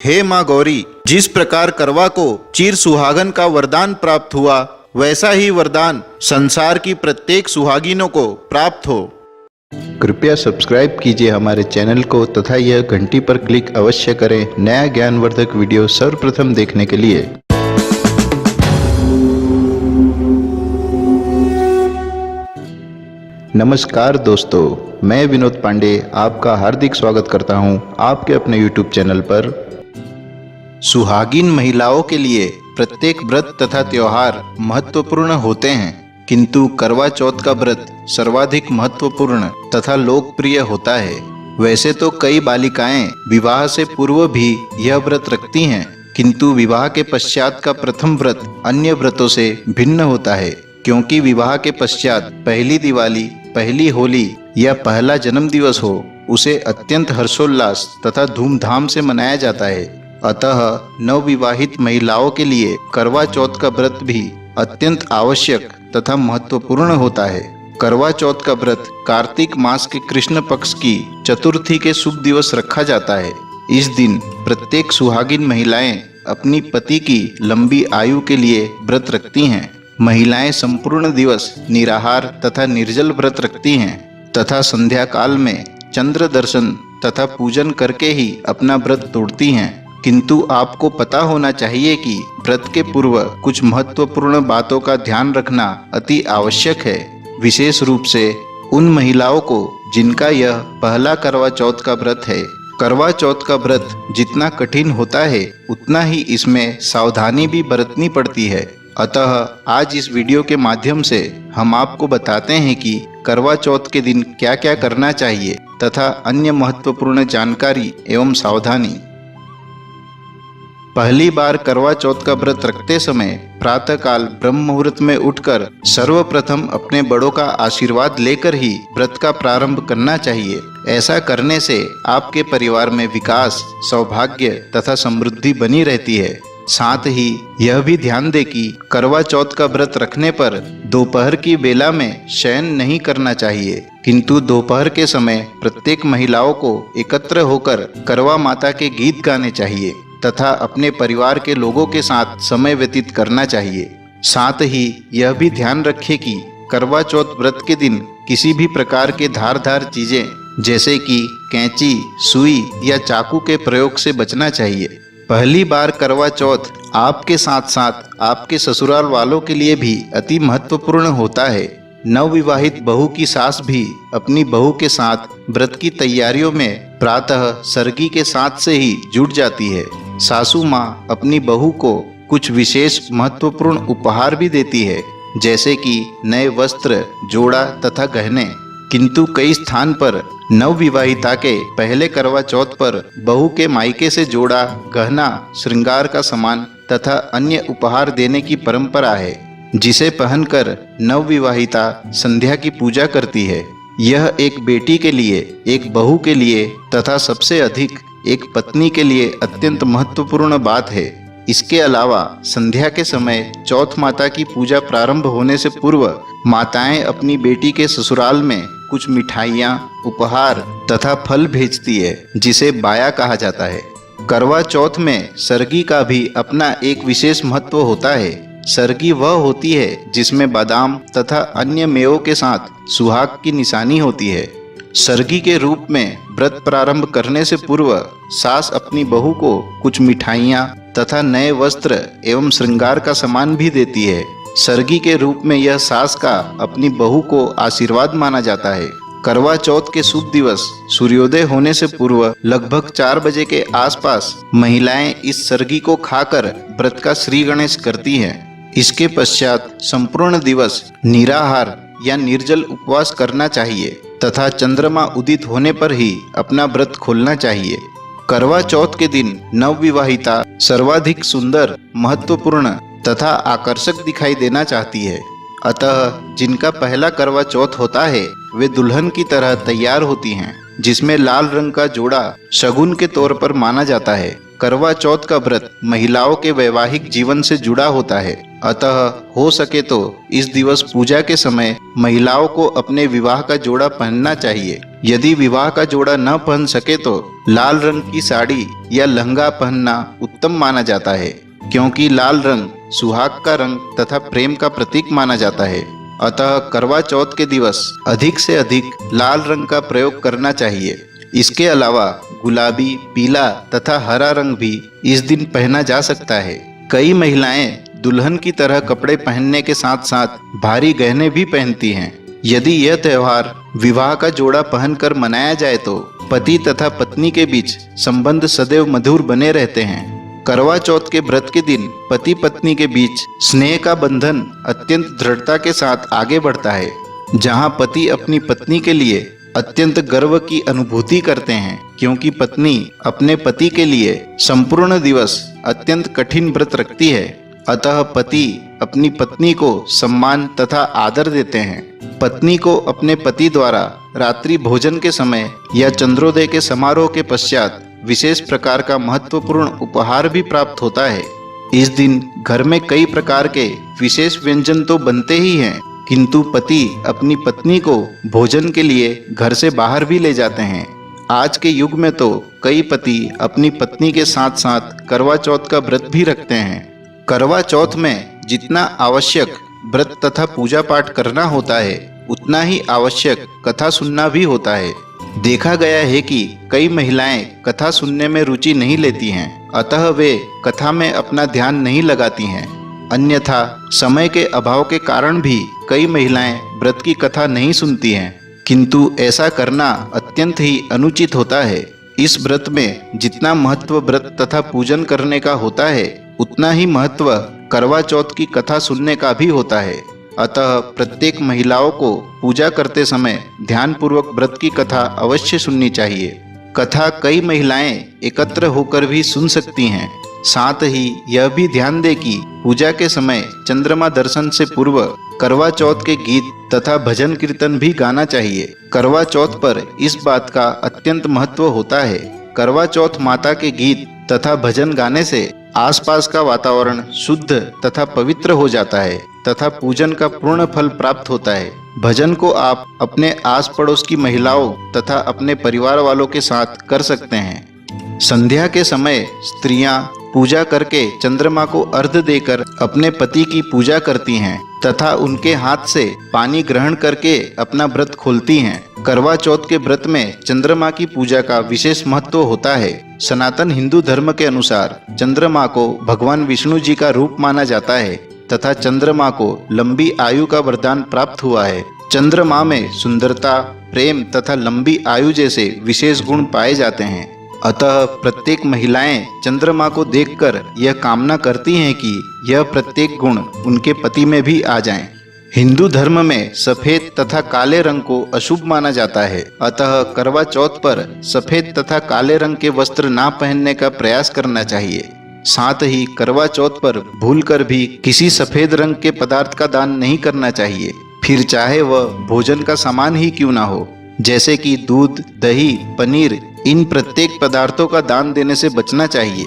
हे माँ गौरी, जिस प्रकार करवा को चिर सुहागन का वरदान प्राप्त हुआ, वैसा ही वरदान संसार की प्रत्येक सुहागिनों को प्राप्त हो। कृपया सब्सक्राइब कीजिए हमारे चैनल को तथा यह घंटी पर क्लिक अवश्य करें नया ज्ञानवर्धक वीडियो सर्वप्रथम देखने के लिए। नमस्कार दोस्तों, मैं विनोद पांडे आपका हार्दिक स्वागत करता हूं आपके अपने YouTube चैनल पर। सुहागिन महिलाओं के लिए प्रत्येक व्रत तथा त्योहार महत्वपूर्ण होते हैं, किंतु करवा चौथ का व्रत सर्वाधिक महत्वपूर्ण तथा लोकप्रिय होता है। वैसे तो कई बालिकाएं विवाह से पूर्व भी यह व्रत रखती हैं, किंतु विवाह के पश्चात का प्रथम व्रत अन्य व्रतों से भिन्न होता है, क्योंकि विवाह के पश्चात पहली दिवाली, पहली होली या पहला जन्मदिवस हो, उसे अत्यंत हर्षोल्लास तथा धूमधाम से मनाया जाता है। अतः नवविवाहित महिलाओं के लिए करवा चौथ का व्रत भी अत्यंत आवश्यक तथा महत्वपूर्ण होता है। करवा चौथ का व्रत कार्तिक मास के कृष्ण पक्ष की चतुर्थी के शुभ दिवस रखा जाता है। इस दिन प्रत्येक सुहागिन महिलाएं अपनी पति की लंबी आयु के लिए व्रत रखती हैं। महिलाएं संपूर्ण दिवस निराहार तथा निर्जल व्रत रखती हैं तथा संध्या काल में चंद्र दर्शन तथा पूजन करके ही अपना व्रत तोड़ती हैं। किंतु आपको पता होना चाहिए कि व्रत के पूर्व कुछ महत्वपूर्ण बातों का ध्यान रखना अति आवश्यक है, विशेष रूप से उन महिलाओं को जिनका यह पहला करवा चौथ का व्रत है। करवा चौथ का व्रत जितना कठिन होता है, उतना ही इसमें सावधानी भी बरतनी पड़ती है। अतः आज इस वीडियो के माध्यम से हम आपको बताते हैं कि करवा चौथ के दिन क्या क्या करना चाहिए तथा अन्य महत्वपूर्ण जानकारी एवं सावधानी। पहली बार करवा चौथ का व्रत रखते समय प्रातःकाल ब्रह्म मुहूर्त में उठकर सर्वप्रथम अपने बड़ों का आशीर्वाद लेकर ही व्रत का प्रारंभ करना चाहिए। ऐसा करने से आपके परिवार में विकास, सौभाग्य तथा समृद्धि बनी रहती है। साथ ही यह भी ध्यान दें कि करवा चौथ का व्रत रखने पर दोपहर की बेला में शयन नहीं करना चाहिए, किंतु दोपहर के समय प्रत्येक महिलाओं को एकत्र होकर करवा माता के गीत गाने चाहिए तथा अपने परिवार के लोगों के साथ समय व्यतीत करना चाहिए। साथ ही यह भी ध्यान रखें कि करवा चौथ व्रत के दिन किसी भी प्रकार के धारदार चीजें जैसे कि कैंची, सुई या चाकू के प्रयोग से बचना चाहिए। पहली बार करवा चौथ आपके साथ साथ आपके ससुराल वालों के लिए भी अति महत्वपूर्ण होता है। नवविवाहित बहू की सास भी अपनी बहू के साथ व्रत की तैयारियों में प्रातः सरगी के साथ से ही जुट जाती है। सासू माँ अपनी बहू को कुछ विशेष महत्वपूर्ण उपहार भी देती है, जैसे कि नए वस्त्र, जोड़ा तथा गहने। किंतु कई स्थान पर नवविवाहिता के पहले करवा चौथ पर बहू के मायके से जोड़ा, गहना, श्रृंगार का सामान तथा अन्य उपहार देने की परंपरा है, जिसे पहनकर नवविवाहिता संध्या की पूजा करती है। यह एक बेटी के लिए, एक बहू के लिए तथा सबसे अधिक एक पत्नी के लिए अत्यंत महत्वपूर्ण बात है। इसके अलावा संध्या के समय चौथ माता की पूजा प्रारंभ होने से पूर्व माताएं अपनी बेटी के ससुराल में कुछ मिठाइयाँ, उपहार तथा फल भेजती है, जिसे बाया कहा जाता है। करवा चौथ में सरगी का भी अपना एक विशेष महत्व होता है। सरगी वह होती है जिसमें बादाम तथा अन्य मेवों के साथ सुहाग की निशानी होती है। सरगी के रूप में व्रत प्रारंभ करने से पूर्व सास अपनी बहू को कुछ मिठाइयाँ तथा नए वस्त्र एवं श्रृंगार का सामान भी देती है। सरगी के रूप में यह सास का अपनी बहू को आशीर्वाद माना जाता है। करवा चौथ के शुभ दिवस सूर्योदय होने से पूर्व लगभग 4 बजे के आसपास महिलाएं इस सरगी को खाकर व्रत का श्री गणेश करती हैं। इसके पश्चात संपूर्ण दिवस निराहार या निर्जल उपवास करना चाहिए तथा चंद्रमा उदित होने पर ही अपना व्रत खोलना चाहिए। करवा चौथ के दिन नवविवाहिता सर्वाधिक सुंदर, महत्वपूर्ण तथा आकर्षक दिखाई देना चाहती है। अतः जिनका पहला करवा चौथ होता है, वे दुल्हन की तरह तैयार होती हैं, जिसमें लाल रंग का जोड़ा शगुन के तौर पर माना जाता है। करवा चौथ का व्रत महिलाओं के वैवाहिक जीवन से जुड़ा होता है। अतः हो सके तो इस दिवस पूजा के समय महिलाओं को अपने विवाह का जोड़ा पहनना चाहिए। यदि विवाह का जोड़ा न पहन सके तो लाल रंग की साड़ी या लहंगा पहनना उत्तम माना जाता है, क्योंकि लाल रंग सुहाग का रंग तथा प्रेम का प्रतीक माना जाता है। अतः करवा चौथ के दिवस अधिक से अधिक लाल रंग का प्रयोग करना चाहिए। इसके अलावा गुलाबी, पीला तथा हरा रंग भी इस दिन पहना जा सकता है। कई महिलाएं दुल्हन की तरह कपड़े पहनने के साथ साथ भारी गहने भी पहनती हैं। यदि यह त्योहार विवाह का जोड़ा पहनकर मनाया जाए तो पति तथा पत्नी के बीच संबंध सदैव मधुर बने रहते हैं। करवा चौथ के व्रत के दिन पति पत्नी के बीच स्नेह का बंधन अत्यंत दृढ़ता के साथ आगे बढ़ता है, जहां पति अपनी पत्नी के लिए अत्यंत गर्व की अनुभूति करते हैं, क्योंकि पत्नी अपने पति के लिए संपूर्ण दिवस अत्यंत कठिन व्रत रखती है। अतः पति अपनी पत्नी को सम्मान तथा आदर देते हैं। पत्नी को अपने पति द्वारा रात्रि भोजन के समय या चंद्रोदय के समारोह के पश्चात विशेष प्रकार का महत्वपूर्ण उपहार भी प्राप्त होता है। इस दिन घर में कई प्रकार के विशेष व्यंजन तो बनते ही हैं, किंतु पति अपनी पत्नी को भोजन के लिए घर से बाहर भी ले जाते हैं। आज के युग में तो कई पति अपनी पत्नी के साथ साथ करवा चौथ का व्रत भी रखते हैं। करवा चौथ में जितना आवश्यक व्रत तथा पूजा पाठ करना होता है, उतना ही आवश्यक कथा सुनना भी होता है। देखा गया है कि कई महिलाएं कथा सुनने में रुचि नहीं लेती हैं, अतः वे कथा में अपना ध्यान नहीं लगाती हैं। अन्यथा समय के अभाव के कारण भी कई महिलाएं व्रत की कथा नहीं सुनती हैं, किंतु ऐसा करना अत्यंत ही अनुचित होता है। इस व्रत में जितना महत्व व्रत तथा पूजन करने का होता है, उतना ही महत्व करवा चौथ की कथा सुनने का भी होता है। अतः प्रत्येक महिलाओं को पूजा करते समय ध्यानपूर्वक व्रत की कथा अवश्य सुननी चाहिए। कथा कई महिलाएं एकत्र होकर भी सुन सकती हैं। साथ ही यह भी ध्यान दें कि पूजा के समय चंद्रमा दर्शन से पूर्व करवा चौथ के गीत तथा भजन कीर्तन भी गाना चाहिए। करवा चौथ पर इस बात का अत्यंत महत्व होता है। करवा चौथ माता के गीत तथा भजन गाने से आसपास का वातावरण शुद्ध तथा पवित्र हो जाता है तथा पूजन का पूर्ण फल प्राप्त होता है। भजन को आप अपने आस पड़ोस की महिलाओं तथा अपने परिवार वालों के साथ कर सकते हैं। संध्या के समय स्त्रियां पूजा करके चंद्रमा को अर्घ्य देकर अपने पति की पूजा करती हैं तथा उनके हाथ से पानी ग्रहण करके अपना व्रत खोलती हैं। करवा चौथ के व्रत में चंद्रमा की पूजा का विशेष महत्व होता है। सनातन हिंदू धर्म के अनुसार चंद्रमा को भगवान विष्णु जी का रूप माना जाता है तथा चंद्रमा को लंबी आयु का वरदान प्राप्त हुआ है। चंद्रमा में सुंदरता, प्रेम तथा लंबी आयु जैसे विशेष गुण पाए जाते हैं। अतः प्रत्येक महिलाएं चंद्रमा को देखकर यह कामना करती हैं कि यह प्रत्येक गुण उनके पति में भी आ जाएं। हिंदू धर्म में सफेद तथा काले रंग को अशुभ माना जाता है। अतः करवा चौथ पर सफेद तथा काले रंग के वस्त्र ना पहनने का प्रयास करना चाहिए। साथ ही करवा चौथ पर भूलकर भी किसी सफेद रंग के पदार्थ का दान नहीं करना चाहिए, फिर चाहे वह भोजन का सामान ही क्यों ना हो, जैसे कि दूध, दही, पनीर। इन प्रत्येक पदार्थों का दान देने से बचना चाहिए।